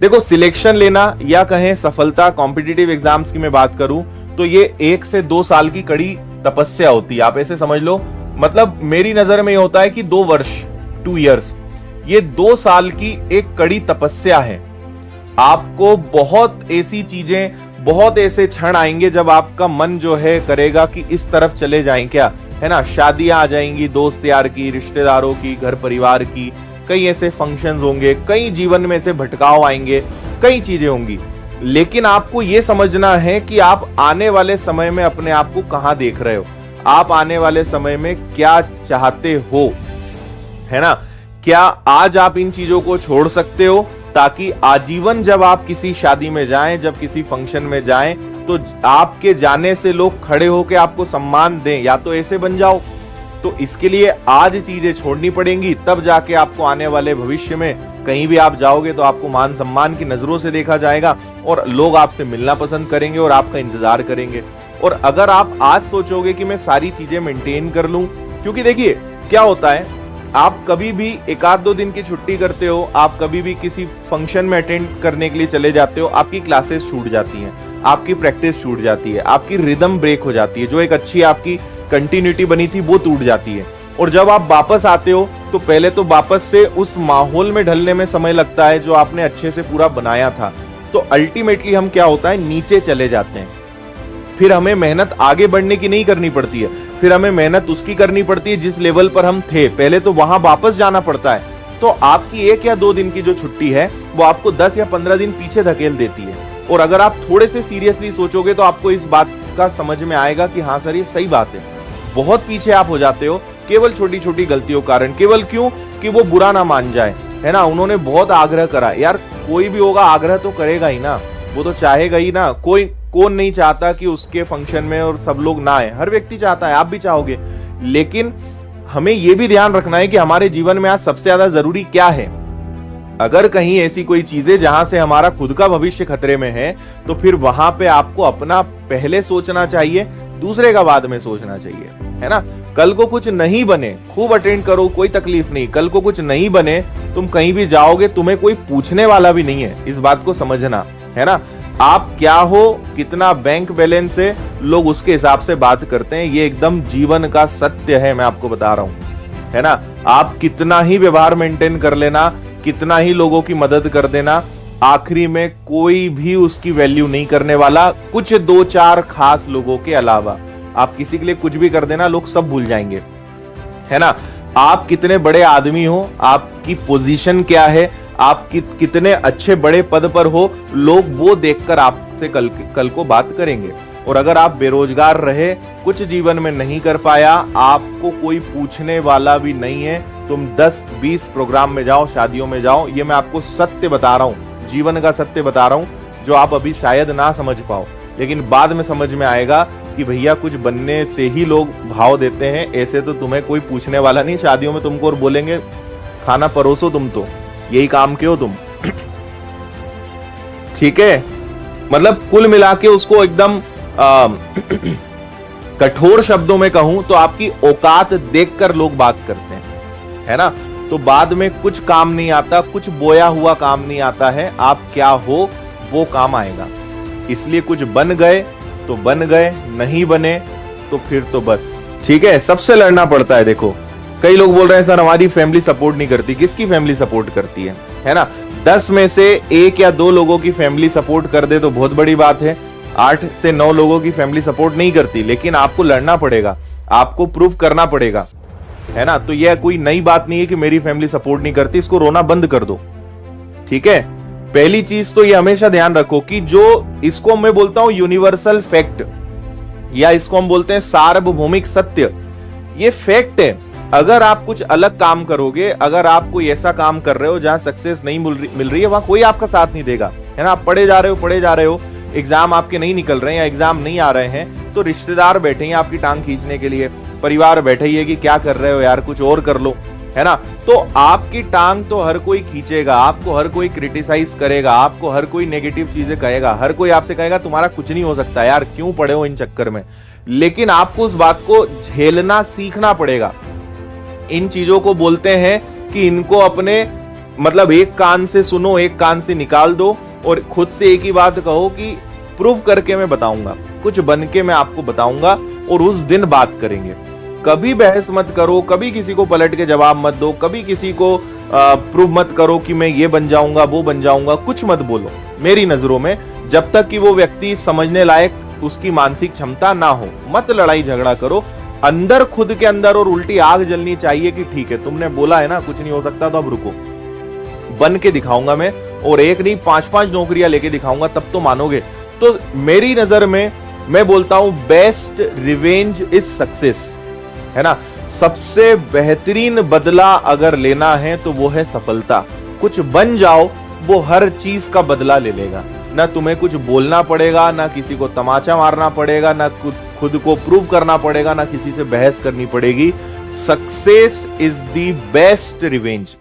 देखो, सिलेक्शन लेना या कहें सफलता, कॉम्पिटिटिव एग्जाम्स की मैं बात करूं तो ये 1 से 2 साल की कड़ी तपस्या होती है। आप ऐसे समझ लो, मतलब मेरी नजर में ये होता है कि 2 वर्ष, 2 इयर्स, ये 2 साल की एक कड़ी तपस्या है। आपको बहुत ऐसी चीजें, बहुत ऐसे क्षण आएंगे जब आपका मन जो है करेगा कि इस तरफ चले जाएं, क्या है ना, शादियां आ जाएंगी दोस्त यार की, रिश्तेदारों की, घर परिवार की, कई ऐसे फंक्शंस होंगे, कई जीवन में ऐसे भटकाव आएंगे, कई चीजें होंगी। लेकिन आपको यह समझना है कि आप आने वाले समय में अपने आप को कहां देख रहे हो, आप आने वाले समय में क्या चाहते हो, है ना। क्या आज आप इन चीजों को छोड़ सकते हो ताकि आजीवन जब आप किसी शादी में जाएं, जब किसी फंक्शन में जाएं, तो आपके जाने से लोग खड़े होकर आपको सम्मान दें, या तो ऐसे बन जाओ। तो इसके लिए आज चीजें छोड़नी पड़ेंगी, तब जाके आपको आने वाले भविष्य में कहीं भी आप जाओगे तो आपको मान सम्मान की नजरों से देखा जाएगा और लोग आपसे मिलना पसंद करेंगे और आपका इंतजार करेंगे। और अगर आप आज सोचोगे कि मैं सारी चीजें मेंटेन कर लूं, क्योंकि देखिए क्या होता है, आप कभी भी 1-2 दिन की छुट्टी करते हो, आप कभी भी किसी फंक्शन में अटेंड करने के लिए चले जाते हो, आपकी क्लासेस छूट जाती हैं, आपकी प्रैक्टिस छूट जाती है, आपकी रिदम ब्रेक हो जाती है, जो एक अच्छी आपकी कंटिन्यूटी बनी थी वो टूट जाती है। और जब आप वापस आते हो तो पहले तो वापस से उस माहौल में ढलने में समय लगता है जो आपने अच्छे से पूरा बनाया था। तो अल्टीमेटली हम क्या होता है, नीचे चले जाते हैं। फिर हमें मेहनत आगे बढ़ने की नहीं करनी पड़ती है, फिर हमें मेहनत उसकी करनी पड़ती है जिस लेवल पर हम थे पहले, तो वहां वापस जाना पड़ता है। तो आपकी 1 या 2 दिन की जो छुट्टी है वो आपको 10 या 15 दिन पीछे धकेल देती है। और अगर आप थोड़े से सीरियसली सोचोगे तो आपको इस बात का समझ में आएगा कि हाँ सर ये सही बात है। बहुत पीछे आप हो जाते हो केवल छोटी छोटी गलतियों कारण, केवल क्यों कि वो बुरा ना मान जाए, है ना। उन्होंने बहुत आग्रह करा, यार कोई भी होगा आग्रह तो करेगा ही ना, वो तो चाहेगा ही ना। कौन नहीं चाहता कि उसके फंक्शन में और सब लोग ना आए, हर व्यक्ति चाहता है, आप भी चाहोगे। लेकिन हमें यह भी ध्यान रखना है कि हमारे जीवन में आज सबसे ज्यादा जरूरी क्या है। अगर कहीं ऐसी कोई चीजें जहां से हमारा खुद का भविष्य खतरे में है, तो फिर वहां पे आपको अपना पहले सोचना चाहिए, दूसरे का बाद में सोचना चाहिए, है ना। कल को कुछ नहीं बने, खूब अटेंड करो, कोई तकलीफ नहीं। कल को कुछ नहीं बने, तुम कहीं भी जाओगे, तुम्हें कोई पूछने वाला भी नहीं है, इस बात को समझना, है ना। आप क्या हो, कितना बैंक बैलेंस है, लोग उसके हिसाब से बात करते हैं। ये एकदम जीवन का सत्य है, मैं आपको बता रहा हूं, है ना। आप कितना ही व्यवहार मेंटेन कर लेना, कितना ही लोगों की मदद कर देना, आखिरी में कोई भी उसकी वैल्यू नहीं करने वाला, कुछ 2-4 खास लोगों के अलावा। आप किसी के लिए कुछ भी कर देना, लोग सब भूल जाएंगे, है ना। आप कितने बड़े आदमी हो, आपकी पोजीशन क्या है, आप कितने अच्छे बड़े पद पर हो, लोग वो देखकर आपसे कल को बात करेंगे। और अगर आप बेरोजगार रहे, कुछ जीवन में नहीं कर पाया, आपको कोई पूछने वाला भी नहीं है। तुम 10-20 प्रोग्राम में जाओ, शादियों में जाओ, ये मैं आपको सत्य बता रहा हूं, जीवन का सत्य बता रहा हूं, जो आप अभी शायद ना समझ पाओ, लेकिन बाद में समझ में आएगा कि भैया कुछ बनने से ही लोग भाव देते हैं, ऐसे तो तुम्हें कोई पूछने वाला नहीं। शादियों में तुमको और बोलेंगे खाना परोसो, तुम तो यही काम के हो तुम, ठीक है। मतलब कुल मिला के उसको एकदम कठोर शब्दों में कहूं तो आपकी औकात देखकर लोग बात करते हैं, है ना। तो बाद में कुछ काम नहीं आता, कुछ बोया हुआ काम नहीं आता है। आप क्या हो वो काम आएगा। इसलिए कुछ बन गए तो बन गए, नहीं बने तो फिर तो बस, ठीक है। सबसे लड़ना पड़ता है। देखो कई लोग बोल रहे हैं सर हमारी फैमिली सपोर्ट नहीं करती। किसकी फैमिली सपोर्ट करती है ना। 10 में से 1 या 2 लोगों की फैमिली सपोर्ट कर दे तो बहुत बड़ी बात है। 8 से 9 लोगों की फैमिली सपोर्ट नहीं करती, लेकिन आपको लड़ना पड़ेगा, आपको प्रूफ करना पड़ेगा, है ना। तो यह कोई नई बात नहीं है कि मेरी फैमिली सपोर्ट नहीं करती, इसको रोना बंद कर दो, ठीक है। पहली चीज तो ये हमेशा ध्यान रखो कि जो इसको मैं बोलता हूं यूनिवर्सल फैक्ट, या इसको हम बोलते हैं सार्वभौमिक सत्य, ये फैक्ट है। अगर आप कुछ अलग काम करोगे, अगर आप कोई ऐसा काम कर रहे हो जहां सक्सेस नहीं मिल रही है, वहां कोई आपका साथ नहीं देगा, है ना। आप पढ़े जा रहे हो, एग्जाम आपके नहीं निकल रहे हैं या एग्जाम नहीं आ रहे हैं, तो रिश्तेदार बैठे हैं आपकी टांग खींचने के लिए, परिवार बैठे ही है कि क्या कर रहे हो यार, कुछ और कर लो, है ना। तो आपकी टांग तो हर कोई खींचेगा, आपको हर कोई क्रिटिसाइज करेगा, आपको हर कोई नेगेटिव चीजें कहेगा, हर कोई आपसे कहेगा तुम्हारा कुछ नहीं हो सकता यार, क्यों पड़े हो इन चक्कर में। लेकिन आपको उस बात को झेलना सीखना पड़ेगा। इन चीजों को बोलते हैं कि इनको अपने मतलब एक कान से सुनो, एक कान से निकाल दो और खुद से एक ही बात कहो कि प्रूव करके मैं बताऊंगा, कुछ बन के मैं आपको बताऊंगा और उस दिन बात करेंगे। कभी बहस मत करो, कभी किसी को पलट के जवाब मत दो, कभी किसी को प्रूव मत करो कि मैं ये बन जाऊंगा वो बन जाऊंगा, कुछ मत बोलो मेरी नजरों में, जब तक कि वो व्यक्ति समझने लायक उसकी मानसिक क्षमता ना हो। मत लड़ाई झगड़ा करो, अंदर खुद के अंदर और उल्टी आग जलनी चाहिए कि ठीक है तुमने बोला है ना कुछ नहीं हो सकता, तो अब रुको, बन के दिखाऊंगा मैं, और एक नहीं 5-5 नौकरियां लेके दिखाऊंगा, तब तो मानोगे। तो मेरी नजर में मैं बोलता हूं बेस्ट रिवेंज इज सक्सेस, है ना। सबसे बेहतरीन बदला अगर लेना है तो वो है सफलता। कुछ बन जाओ, वो हर चीज का बदला ले लेगा। ना तुम्हें कुछ बोलना पड़ेगा, ना किसी को तमाचा मारना पड़ेगा, ना खुद को प्रूव करना पड़ेगा, ना किसी से बहस करनी पड़ेगी। Success is the best revenge.